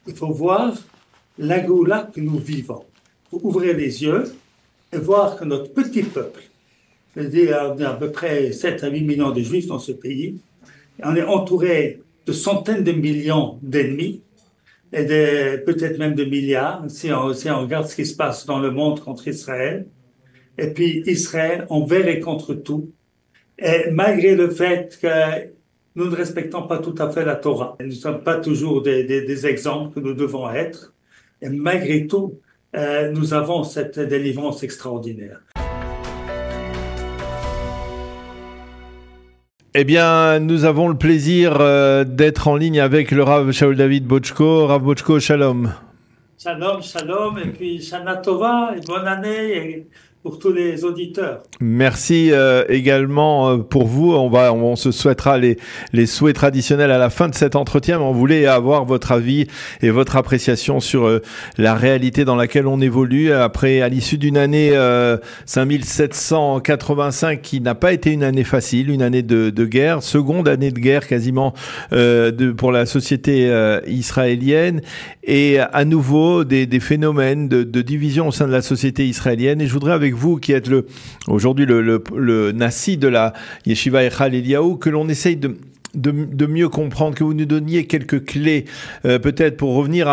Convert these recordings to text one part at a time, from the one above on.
Il faut voir la Géoula que nous vivons. Il faut ouvrir les yeux et voir que notre petit peuple, c'est-à-dire on est à peu près 7 à 8 millions de juifs dans ce pays, on est entouré de centaines de millions d'ennemis et peut-être même de milliards si on regarde ce qui se passe dans le monde contre Israël. Et puis Israël envers et contre tout. Et malgré le fait que nous ne respectons pas tout à fait la Torah, nous ne sommes pas toujours des exemples que nous devons être, et malgré tout, nous avons cette délivrance extraordinaire. Eh bien, nous avons le plaisir d'être en ligne avec le Rav Shaul David Botchko. Rav Botchko, shalom. Shalom, shalom, et puis Shana Tova, et bonne année et pour tous les auditeurs. Merci également pour vous. On se souhaitera les souhaits traditionnels à la fin de cet entretien, mais on voulait avoir votre avis et votre appréciation sur la réalité dans laquelle on évolue à l'issue d'une année 5785 qui n'a pas été une année facile, une année de guerre, seconde année de guerre quasiment pour la société israélienne, et à nouveau des phénomènes de division au sein de la société israélienne. Et je voudrais avec vous qui êtes aujourd'hui le Nassi de la Yeshiva Echal Eliyahu, que l'on essaye de mieux comprendre, que vous nous donniez quelques clés peut-être pour revenir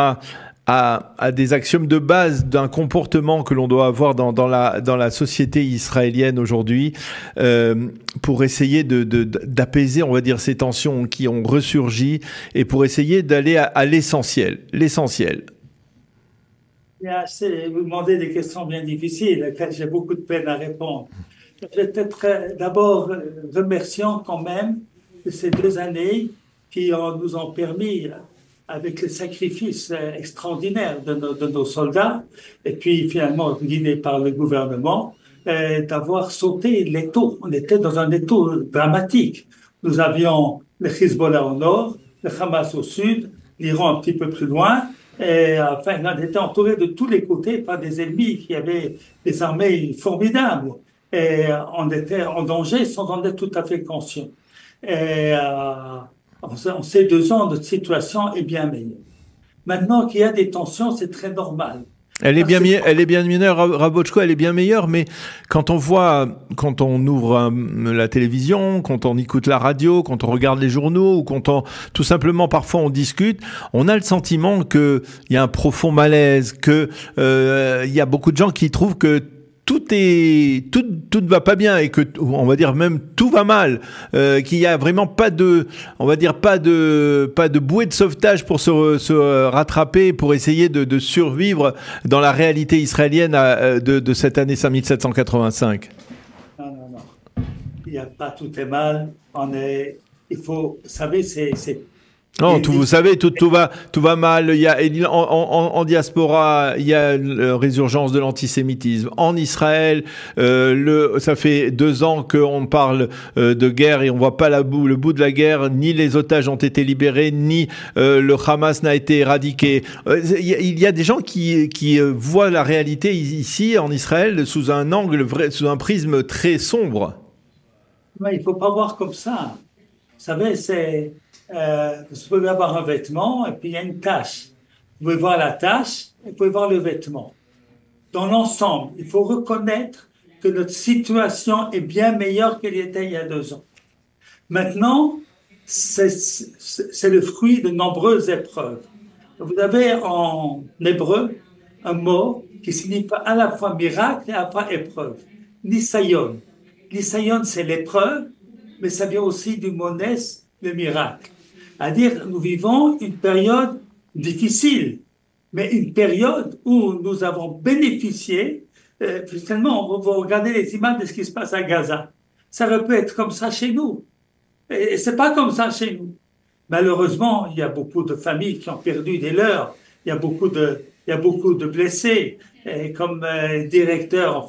à des axiomes de base d'un comportement que l'on doit avoir dans la société israélienne aujourd'hui, pour essayer d'apaiser, on va dire, ces tensions qui ont ressurgi et pour essayer d'aller à l'essentiel. Vous demandez des questions bien difficiles, auxquelles j'ai beaucoup de peine à répondre. Peut-être d'abord remercions quand même de ces 2 années qui nous ont permis, avec le sacrifice extraordinaire de nos soldats, et puis finalement guidés par le gouvernement, d'avoir sauté l'étau. On était dans un étau dramatique. Nous avions le Hezbollah au nord, le Hamas au sud, l'Iran un petit peu plus loin. Et enfin, on était entouré de tous les côtés par des ennemis qui avaient des armées formidables. Et on était en danger sans en être tout à fait conscient. Et en ces 2 ans, notre situation est bien meilleure. Maintenant qu'il y a des tensions, c'est très normal. Elle est bien meilleure, Rav Botchko, elle est bien meilleure, mais quand on ouvre la télévision, quand on écoute la radio, quand on regarde les journaux, ou tout simplement, parfois on discute, on a le sentiment qu'il y a un profond malaise, il y a beaucoup de gens qui trouvent que tout ne va pas bien et que, on va dire même tout va mal, qu'il y a vraiment pas de bouée de sauvetage pour se rattraper, pour essayer de survivre dans la réalité israélienne de cette année 5785. Non. Il n'y a pas tout est mal. Il faut, vous savez, non, vous savez, tout va mal. Il y a en diaspora, il y a la résurgence de l'antisémitisme. En Israël, ça fait 2 ans qu'on parle de guerre et on voit pas le bout de la guerre. Ni les otages ont été libérés, ni le Hamas n'a été éradiqué. Il y a des gens qui voient la réalité ici en Israël sous un sous un prisme très sombre. Mais il faut pas voir comme ça. Vous savez, vous pouvez avoir un vêtement et puis il y a une tache. Vous pouvez voir la tache et vous pouvez voir le vêtement. Dans l'ensemble, il faut reconnaître que notre situation est bien meilleure qu'elle était il y a 2 ans. Maintenant, c'est le fruit de nombreuses épreuves. Vous avez en hébreu un mot qui signifie à la fois miracle et à la fois épreuve. Nisayon. Nisayon, c'est l'épreuve, mais ça vient aussi du mot nes, le miracle. C'est-à-dire, nous vivons une période difficile, mais une période où nous avons bénéficié. Finalement, on va regarder les images de ce qui se passe à Gaza. Ça aurait pu être comme ça chez nous. Et c'est pas comme ça chez nous. Malheureusement, il y a beaucoup de familles qui ont perdu des leurs. Il y a beaucoup de blessés. Et comme directeur,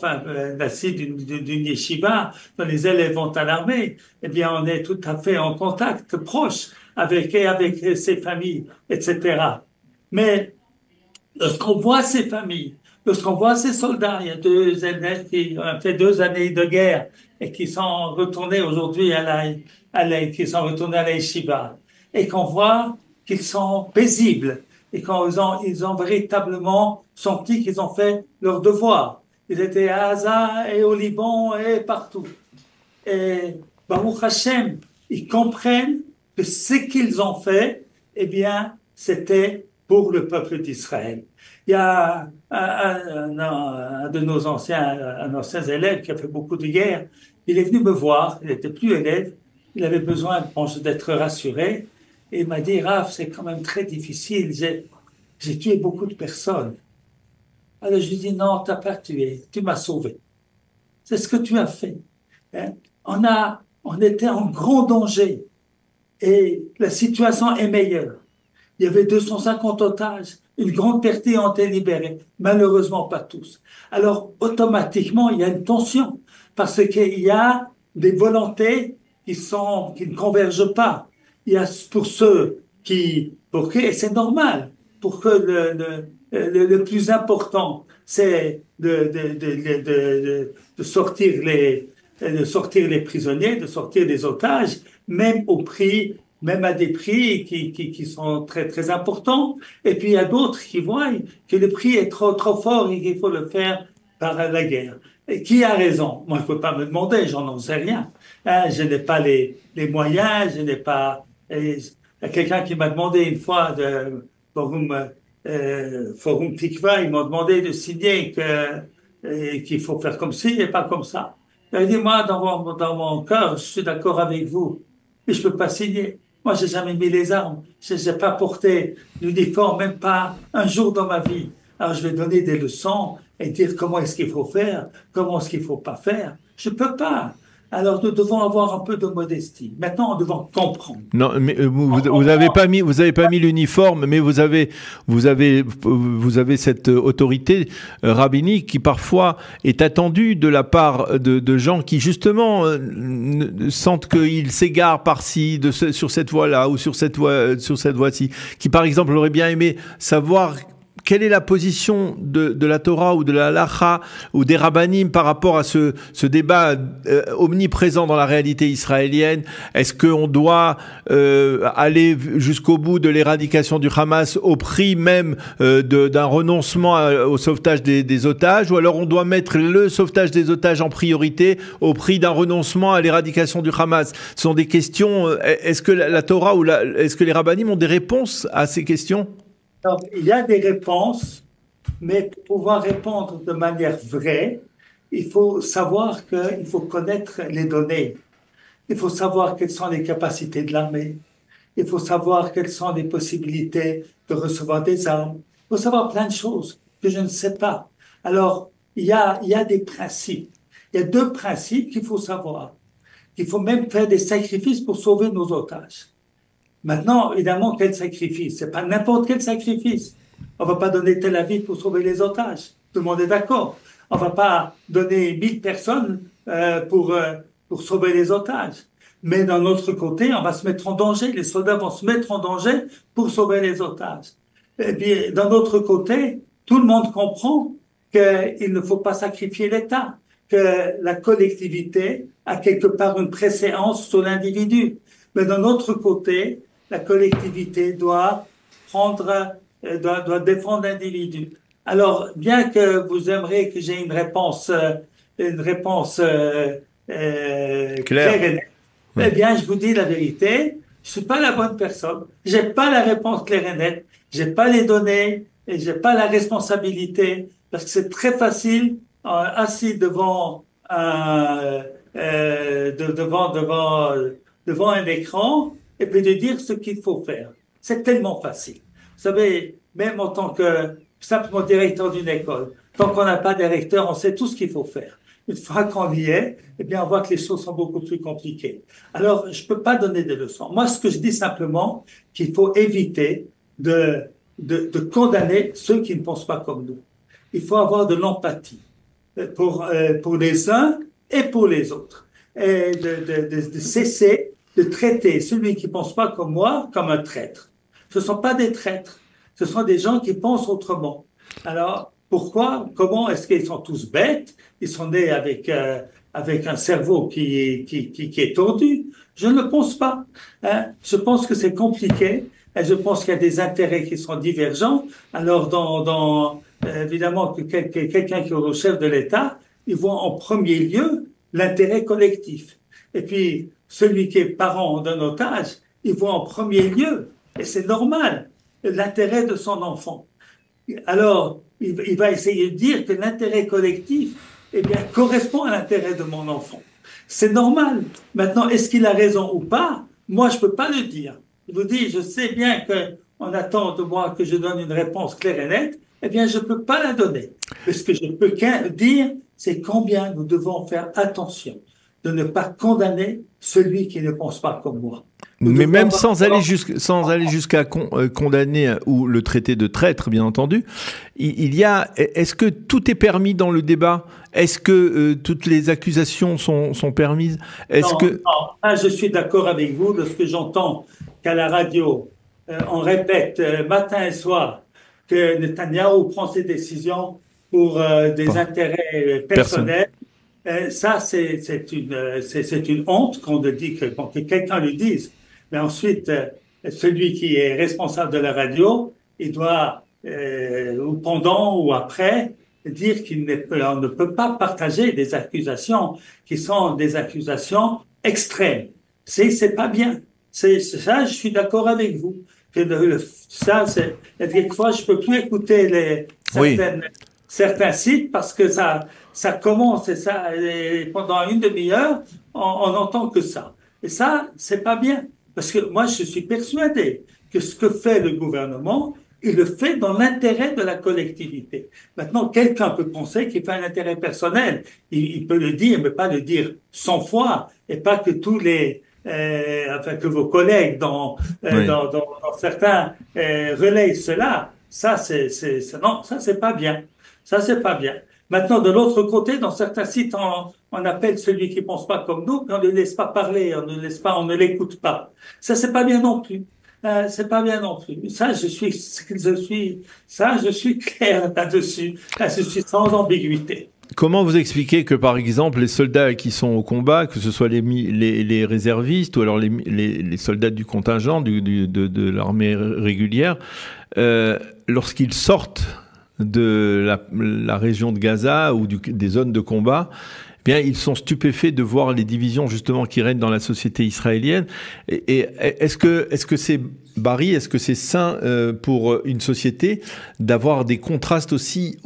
Nassi d'une yeshiva, dont les élèves vont à l'armée, eh bien, on est tout à fait en contact proche avec ces familles, etc. Mais lorsqu'on voit ces familles, lorsqu'on voit ces soldats, il y a 2 élèves qui ont fait 2 années de guerre et qui sont retournés aujourd'hui qui sont retournés à la yeshiva, et qu'on voit qu'ils sont paisibles, et quand ils ont véritablement senti qu'ils ont fait leur devoir. Ils étaient à Gaza et au Liban et partout. Et Baruch Hashem, ils comprennent que ce qu'ils ont fait, eh bien, c'était pour le peuple d'Israël. Il y a un de nos anciens élèves qui a fait beaucoup de guerres. Il est venu me voir, il n'était plus élève, il avait besoin, je pense, d'être rassuré. Et il m'a dit, Raph, c'est quand même très difficile, j'ai tué beaucoup de personnes. Alors je lui ai dit, non, t'as pas tué, tu m'as sauvé. C'est ce que tu as fait. Hein? On était en grand danger et la situation est meilleure. Il y avait 250 otages, une grande partie ont été libérés, malheureusement pas tous. Alors automatiquement il y a une tension parce qu'il y a des volontés qui ne convergent pas. Il y a pour ceux et c'est normal, pour que le plus important c'est de sortir les prisonniers, de sortir les otages, même à des prix qui sont très, très importants. Et puis, il y a d'autres qui voient que le prix est trop, trop fort et qu'il faut le faire par la guerre. Et qui a raison? Moi, je ne peux pas me demander, j'en sais rien. Hein, je n'ai pas les moyens, je n'ai pas... Il y a quelqu'un qui m'a demandé une fois de Forum Tikva, ils m'ont demandé de signer qu'il faut faire comme ci et pas comme ça. J'ai dit, moi, dans mon cœur, je suis d'accord avec vous, mais je peux pas signer. Moi, j'ai jamais mis les armes. Je n'ai pas porté l'uniforme, même pas un jour dans ma vie. Alors, je vais donner des leçons et dire comment est-ce qu'il faut faire, comment est-ce qu'il faut pas faire. Je peux pas. Alors, nous devons avoir un peu de modestie. Maintenant, nous devons comprendre. Non, mais vous avez pas mis l'uniforme, mais vous avez cette autorité rabbinique qui parfois est attendue de la part de gens qui justement sentent qu'ils s'égarent par-ci sur cette voie-là ou sur cette voie-ci, qui par exemple auraient bien aimé savoir quelle est la position de la Torah ou de la Halacha ou des rabbanim par rapport à ce débat omniprésent dans la réalité israélienne? Est-ce qu'on doit aller jusqu'au bout de l'éradication du Hamas au prix même d'un renoncement au sauvetage des otages, ou alors on doit mettre le sauvetage des otages en priorité au prix d'un renoncement à l'éradication du Hamas? Ce sont des questions. Est-ce que la Torah est-ce que les rabbanim ont des réponses à ces questions? Alors, il y a des réponses, mais pour pouvoir répondre de manière vraie, il faut savoir qu'il faut connaître les données. Il faut savoir quelles sont les capacités de l'armée. Il faut savoir quelles sont les possibilités de recevoir des armes. Il faut savoir plein de choses que je ne sais pas. Alors, il y a des principes. Il y a deux principes qu'il faut savoir. Il faut même faire des sacrifices pour sauver nos otages. Maintenant, évidemment, quel sacrifice? C'est pas n'importe quel sacrifice. On va pas donner Tel Aviv pour sauver les otages. Tout le monde est d'accord. On va pas donner 1000 personnes pour sauver les otages. Mais d'un autre côté, on va se mettre en danger. Les soldats vont se mettre en danger pour sauver les otages. Et puis, d'un autre côté, tout le monde comprend qu'il ne faut pas sacrifier l'État, que la collectivité a quelque part une préséance sur l'individu. Mais d'un autre côté, la collectivité doit défendre l'individu. Alors, bien que vous aimeriez que j'ai une réponse claire et nette, eh bien, je vous dis la vérité, je suis pas la bonne personne. J'ai pas la réponse claire et nette. J'ai pas les données et j'ai pas la responsabilité parce que c'est très facile, assis devant un écran et puis de dire ce qu'il faut faire. C'est tellement facile. Vous savez, même en tant que simplement directeur d'une école, tant qu'on n'a pas de directeur, on sait tout ce qu'il faut faire. Une fois qu'on y est, eh bien, on voit que les choses sont beaucoup plus compliquées. Alors, je peux pas donner des leçons. Moi, ce que je dis simplement, qu'il faut éviter de condamner ceux qui ne pensent pas comme nous. Il faut avoir de l'empathie pour les uns et pour les autres. Et de cesser de traiter celui qui pense pas comme moi comme un traître. Ce sont pas des traîtres. Ce sont des gens qui pensent autrement. Alors, pourquoi? Comment est-ce qu'ils sont tous bêtes? Ils sont nés avec un cerveau qui est tordu? Je ne le pense pas. Hein? Je pense que c'est compliqué et je pense qu'il y a des intérêts qui sont divergents. Alors, évidemment, que quelqu'un qui est au chef de l'État, il voit en premier lieu l'intérêt collectif. Et puis, celui qui est parent d'un otage, il voit en premier lieu, et c'est normal, l'intérêt de son enfant. Alors, il va essayer de dire que l'intérêt collectif, eh bien, correspond à l'intérêt de mon enfant. C'est normal. Maintenant, est-ce qu'il a raison ou pas? Moi, je peux pas le dire. Je vous dis, je sais bien qu'on attend de moi que je donne une réponse claire et nette. Eh bien, je peux pas la donner. Mais ce que je peux dire, c'est combien nous devons faire attention de ne pas condamner celui qui ne pense pas comme moi. Mais même sans aller jusqu'à condamner ou le traiter de traître, bien entendu, est-ce que tout est permis dans le débat? Est-ce que toutes les accusations sont permises? Non, je suis d'accord avec vous de ce que j'entends qu'à la radio, on répète matin et soir que Netanyahou prend ses décisions pour des intérêts personnels. Ça, c'est une honte qu'on dit que quelqu'un le dise. Mais ensuite, celui qui est responsable de la radio, il doit, ou pendant ou après, dire on ne peut pas partager des accusations qui sont des accusations extrêmes. C'est pas bien. Ça, je suis d'accord avec vous. Quelquefois, je peux plus écouter certains sites parce que ça commence et pendant une demi-heure, on n'entend que ça. Et ça, c'est pas bien. Parce que moi, je suis persuadé que ce que fait le gouvernement, il le fait dans l'intérêt de la collectivité. Maintenant, quelqu'un peut penser qu'il fait un intérêt personnel. Il peut le dire, mais pas le dire 100 fois, et pas que que vos collègues dans certains relayent cela. Non, ça c'est pas bien. Ça c'est pas bien. Maintenant, de l'autre côté, dans certains sites, on appelle celui qui pense pas comme nous, mais on ne le laisse pas parler, on ne l'écoute pas. Ça, c'est pas bien non plus. C'est pas bien non plus. Ça, je suis clair là-dessus. Je suis sans ambiguïté. Comment vous expliquez que, par exemple, les soldats qui sont au combat, que ce soit les réservistes ou alors les soldats du contingent, de l'armée régulière, lorsqu'ils sortent de la région de Gaza ou des zones de combat, eh bien, ils sont stupéfaits de voir les divisions justement qui règnent dans la société israélienne. Et est-ce que c'est Barry, est-ce que c'est sain pour une société d'avoir des contrastes aussi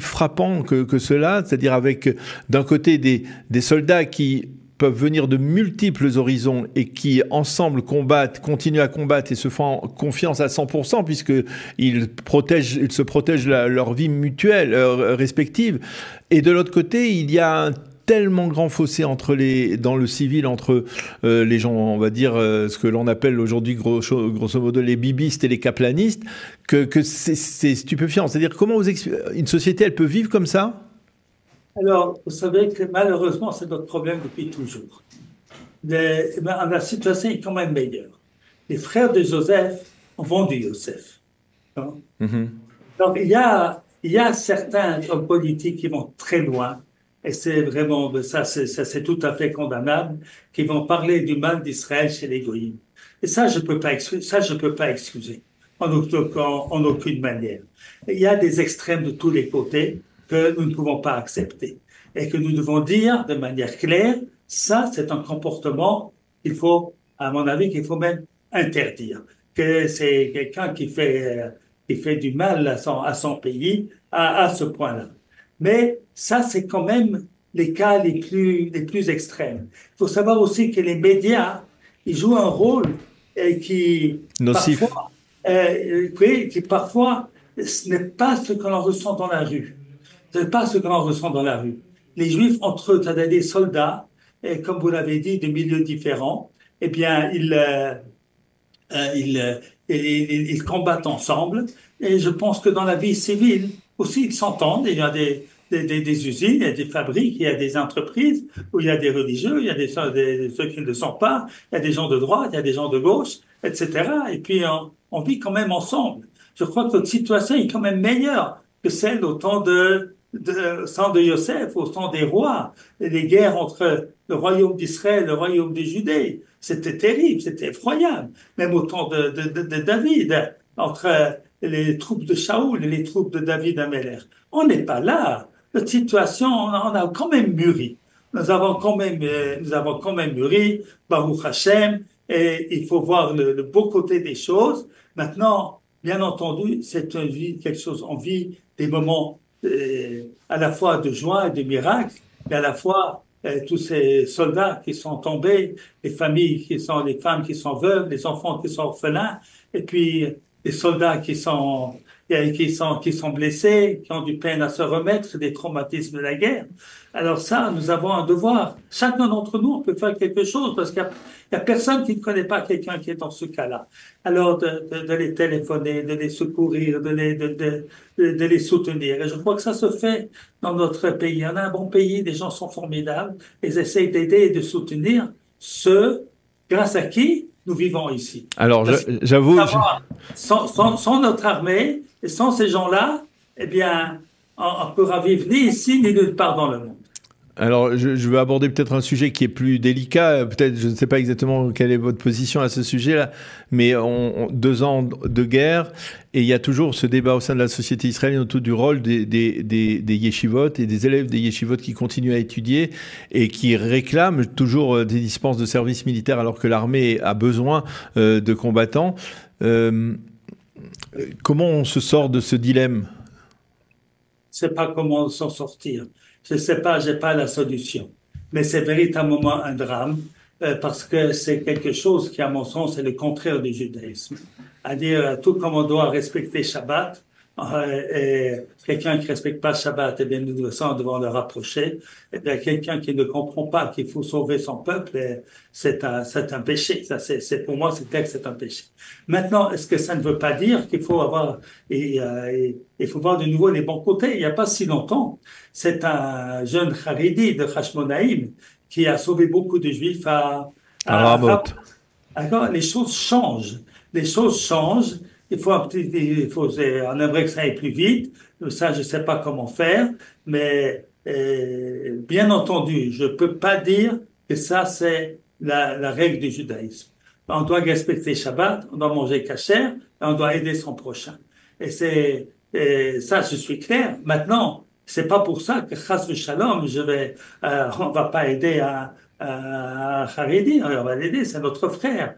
frappants que cela, c'est-à-dire avec d'un côté des soldats qui peuvent venir de multiples horizons et qui, ensemble, continuent à combattre et se font confiance à 100% puisqu'ils se protègent leur vie mutuelle, respective. Et de l'autre côté, il y a un tellement grand fossé dans le civil entre les gens, on va dire, ce que l'on appelle aujourd'hui grosso modo les bibistes et les caplanistes, que c'est stupéfiant. C'est-à-dire, comment une société, elle peut vivre comme ça? Alors, vous savez que malheureusement, c'est notre problème depuis toujours. La situation est quand même meilleure. Les frères de Joseph ont vendu Joseph. Hein? Mm-hmm. Donc, il y a certains hommes politiques qui vont très loin, et c'est vraiment, ça c'est tout à fait condamnable, qui vont parler du mal d'Israël chez les goyim. Et ça, je peux pas excuser. En aucune manière. Il y a des extrêmes de tous les côtés que nous ne pouvons pas accepter. Et que nous devons dire de manière claire, ça, c'est un comportement qu'il faut, à mon avis, qu'il faut même interdire. Que c'est quelqu'un qui fait du mal à son pays à ce point-là. Mais ça, c'est quand même les cas les plus extrêmes. Il faut savoir aussi que les médias, ils jouent un rôle qui nocif. Parfois, ce n'est pas ce que l'on ressent dans la rue. Ce n'est pas ce que l'on ressent dans la rue. Les Juifs, entre eux, c'est-à-dire des soldats, et comme vous l'avez dit, de milieux différents, eh bien, ils combattent ensemble. Et je pense que dans la vie civile aussi, ils s'entendent. Il y a des usines, il y a des fabriques, il y a des entreprises où il y a des religieux, il y a ceux qui ne le sont pas, il y a des gens de droite, il y a des gens de gauche, etc. Et puis, on vit quand même ensemble. Je crois que notre situation est quand même meilleure que celle au temps de sang de Yosef, au sang des rois, et les guerres entre le royaume d'Israël et le royaume de Judée. C'était terrible, c'était effroyable. Même au temps de David, entre les troupes de Shaoul et les troupes de David Améler. On n'est pas là. Notre situation, on a quand même mûri. Nous avons quand même mûri, Baruch Hashem, et il faut voir le beau côté des choses. Maintenant, bien entendu, c'est une vie, quelque chose, on vit des moments à la fois de joie et de miracle, et à la fois tous ces soldats qui sont tombés, les familles les femmes qui sont veuves, les enfants qui sont orphelins, et puis les soldats qui sont blessés, qui ont du peine à se remettre des traumatismes de la guerre. Alors ça, nous avons un devoir. Chacun d'entre nous, on peut faire quelque chose parce qu'il y a personne qui ne connaît pas quelqu'un qui est dans ce cas-là. Alors de les téléphoner, de les secourir, de les soutenir. Et je crois que ça se fait dans notre pays. On a un bon pays, les gens sont formidables. Ils essayent d'aider et de soutenir ceux grâce à qui nous vivons ici. Alors, j'avoue... Sans notre armée et sans ces gens-là, eh bien, on ne pourra vivre ni ici ni nulle part dans le monde. Alors, je veux aborder peut-être un sujet qui est plus délicat. Peut-être, je ne sais pas exactement quelle est votre position à ce sujet-là, mais 2 ans de guerre, et il y a toujours ce débat au sein de la société israélienne autour du rôle des yeshivot et des élèves des yeshivot qui continuent à étudier et qui réclament toujours des dispenses de service militaire alors que l'armée a besoin de combattants. Comment on se sort de ce dilemme? Je ne sais pas comment s'en sortir. Je ne sais pas, j'ai pas la solution. Mais c'est véritablement un drame parce que c'est quelque chose qui, à mon sens, est le contraire du judaïsme. C'est-à-dire, tout comme on doit respecter Shabbat, et quelqu'un qui ne respecte pas Shabbat, eh bien, nous devons le rapprocher. Eh bien, quelqu'un qui ne comprend pas qu'il faut sauver son peuple, c'est un péché. Ça, pour moi, c'est clair que c'est un péché. Maintenant, est-ce que ça ne veut pas dire qu'il faut avoir, il faut voir de nouveau les bons côtés? Il n'y a pas si longtemps, c'est un jeune Haridi de Hashmonaïm qui a sauvé beaucoup de Juifs à Rabbot. D'accord? Les choses changent. Les choses changent. On aimerait que ça aille plus vite. Ça, je ne sais pas comment faire. Mais, bien entendu, je ne peux pas dire que ça, c'est la règle du judaïsme. On doit respecter Shabbat, on doit manger kasher, et on doit aider son prochain. Et ça, je suis clair. Maintenant, c'est pas pour ça que chas v'shalom, on va pas aider un Haredi, on va l'aider, c'est notre frère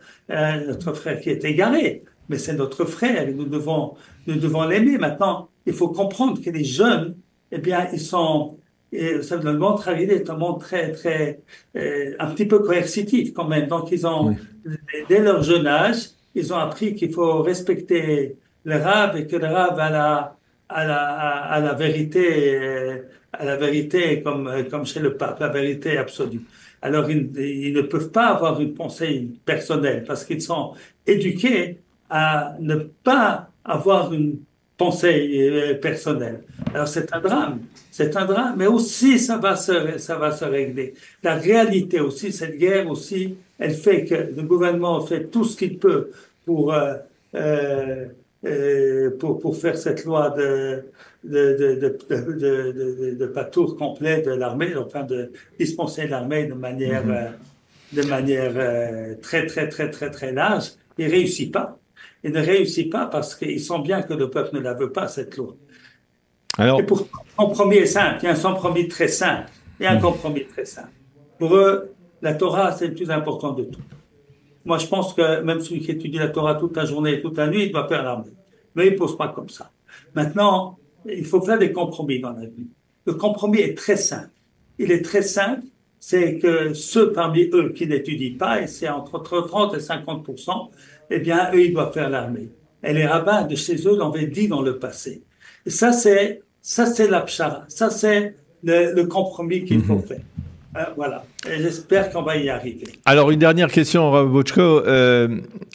qui est égaré. Mais c'est notre frère et nous devons l'aimer. Maintenant, il faut comprendre que les jeunes, eh bien, le monde Haredi est un monde très, un petit peu coercitif quand même. Donc, dès leur jeune âge, ils ont appris qu'il faut respecter le Rav et que le Rav a la vérité comme chez le pape, la vérité absolue. Alors, ils ne peuvent pas avoir une pensée personnelle parce qu'ils sont éduqués à ne pas avoir une pensée personnelle. Alors c'est un drame, mais aussi ça va se régler. La réalité aussi, cette guerre aussi, elle fait que le gouvernement fait tout ce qu'il peut pour faire cette loi de patour complet de l'armée, enfin de dispenser l'armée de manière très large. Il réussit pas. Il ne réussit pas parce qu'ils sent bien que le peuple ne la veut pas, cette loi. Alors... Et pour un compromis est simple, il y a un compromis très simple. Il y a un compromis très simple. Pour eux, la Torah, c'est le plus important de tout. Moi, je pense que même celui qui étudie la Torah toute la journée et toute la nuit, il doit faire l'armée. Mais il ne pose pas comme ça. Maintenant, il faut faire des compromis dans la vie. Le compromis est très simple. Il est très simple, c'est que ceux parmi eux qui n'étudient pas, et c'est entre 30 et 50%, eh bien, eux, ils doivent faire l'armée. Et les rabbins de chez eux l'avaient dit dans le passé. Et ça, c'est la pshara. Ça, c'est le compromis qu'il faut faire. Voilà. Et j'espère qu'on va y arriver. Alors, une dernière question, Rav Bochko.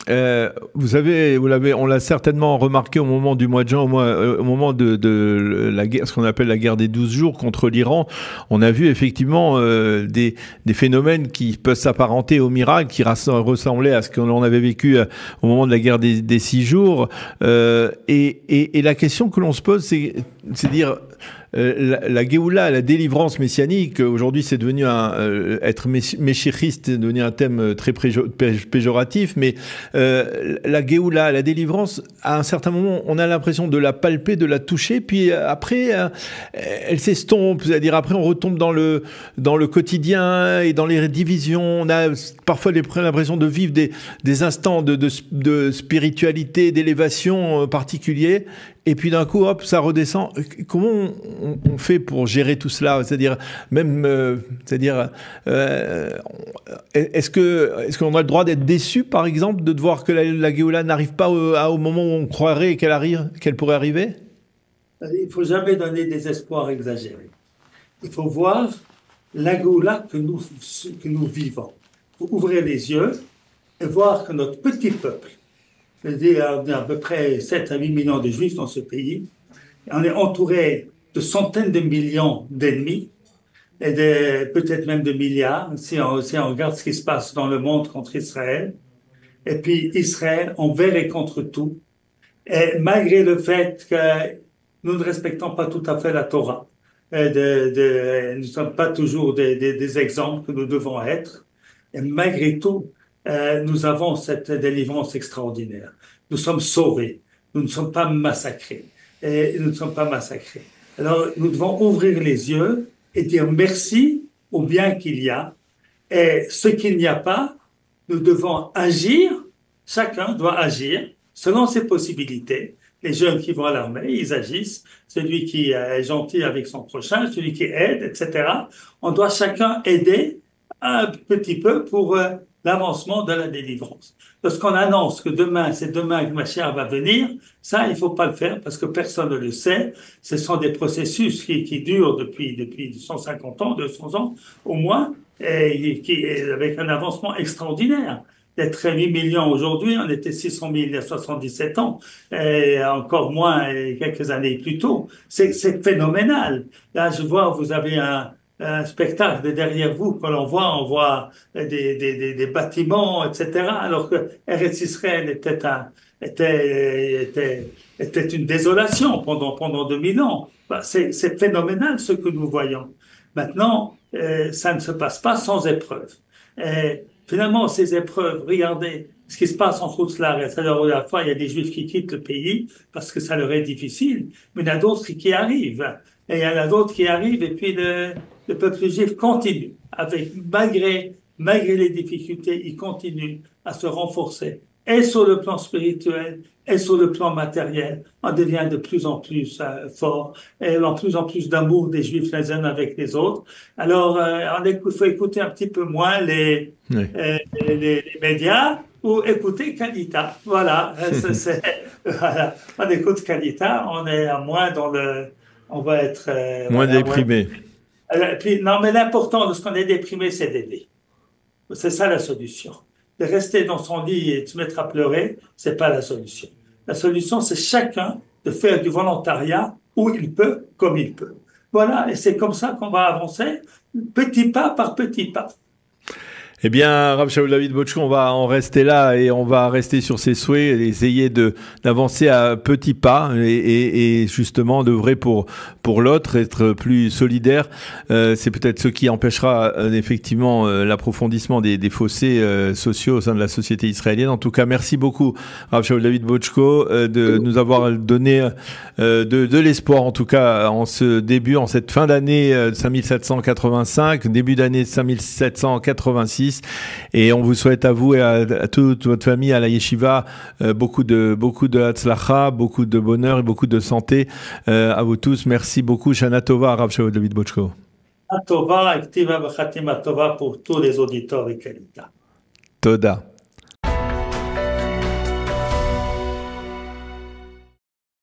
On l'a certainement remarqué au moment du mois de juin, au moment de la guerre, ce qu'on appelle la guerre des 12 jours contre l'Iran. On a vu effectivement des phénomènes qui peuvent s'apparenter au miracle, qui ressemblaient à ce qu'on avait vécu au moment de la guerre des 6 jours. Et la question que l'on se pose, c'est c'est dire la Géoula, la délivrance messianique, aujourd'hui c'est devenu être méchichiste, c'est devenu un thème très péjoratif, mais la Géoula, la délivrance, à un certain moment, on a l'impression de la palper, de la toucher, puis après, elle s'estompe, c'est-à-dire après on retombe dans le quotidien et dans les divisions. On a parfois l'impression de vivre des instants de spiritualité, d'élévation particuliers, et puis d'un coup, hop, ça redescend. Comment on fait pour gérer tout cela? C'est-à-dire, est-ce qu'on a le droit d'être déçu, par exemple, de voir que la Géoula n'arrive pas au moment où on croirait qu'elle pourrait arriver? Il ne faut jamais donner des espoirs exagérés. Il faut voir la Géoula que nous vivons. Il faut ouvrir les yeux et voir que notre petit peuple, c'est-à-dire à peu près 7 à 8 millions de juifs dans ce pays, on est entouré de centaines de millions d'ennemis, et peut-être même de milliards, si on regarde ce qui se passe dans le monde contre Israël. Et puis Israël envers et contre tout. Et malgré le fait que nous ne respectons pas tout à fait la Torah, nous ne sommes pas toujours des exemples que nous devons être, et malgré tout, nous avons cette délivrance extraordinaire. Nous sommes sauvés. Nous ne sommes pas massacrés. Et nous ne sommes pas massacrés. Alors, nous devons ouvrir les yeux et dire merci au bien qu'il y a. Et ce qu'il n'y a pas, nous devons agir. Chacun doit agir selon ses possibilités. Les jeunes qui vont à l'armée, ils agissent. Celui qui est gentil avec son prochain, celui qui aide, etc. On doit chacun aider un petit peu pour l'avancement de la délivrance. Lorsqu'on annonce que c'est demain que Mashiach va venir, ça, il faut pas le faire parce que personne ne le sait. Ce sont des processus qui durent depuis 150 ans, 200 ans au moins, et avec un avancement extraordinaire. D'être 8 millions aujourd'hui, on était 600 000 il y a 77 ans, et encore moins quelques années plus tôt. C'est phénoménal. Là, je vois, vous avez un spectacle derrière vous que l'on voit, on voit des bâtiments, etc. Alors que Eretz Israël était une désolation pendant 2000 ans. C'est phénoménal ce que nous voyons. Maintenant, ça ne se passe pas sans épreuve. Et finalement, ces épreuves, regardez ce qui se passe en Khoutz-Laretz. Alors, à la fois, il y a des Juifs qui quittent le pays parce que ça leur est difficile, mais il y en a d'autres qui arrivent. Et il y en a d'autres qui arrivent, et puis le peuple juif continue, malgré les difficultés, il continue à se renforcer, et sur le plan spirituel, et sur le plan matériel. On devient de plus en plus fort, et en plus d'amour des Juifs les uns avec les autres. Alors, il faut écouter un petit peu moins les médias, ou écouter Kalita. Voilà, voilà. On écoute Kalita, on est à moins on va être moins déprimé. Non, mais l'important lorsqu'on est déprimé, c'est d'aider. C'est ça la solution. De rester dans son lit et de se mettre à pleurer, c'est pas la solution. La solution, c'est chacun de faire du volontariat où il peut, comme il peut. Voilà, et c'est comme ça qu'on va avancer, petit pas par petit pas. Eh bien, Rav Shaul David Botchko, on va en rester là et on va rester sur ses souhaits et essayer d'avancer à petits pas et justement d'œuvrer pour l'autre, être plus solidaire. C'est peut-être ce qui empêchera effectivement l'approfondissement des fossés sociaux au sein de la société israélienne. En tout cas, merci beaucoup, Rav Shaul David Botchko, de nous avoir donné de l'espoir, en tout cas, en cette fin d'année 5785, début d'année 5786. Et on vous souhaite à vous et à toute votre famille à la Yeshiva beaucoup de hatzlacha, beaucoup de bonheur et beaucoup de santé à vous tous. Merci beaucoup. Shana Tova, Rav Shaul David Botchko. Tova, activa Khatima Tova pour tous les auditeurs de Kalita. Toda.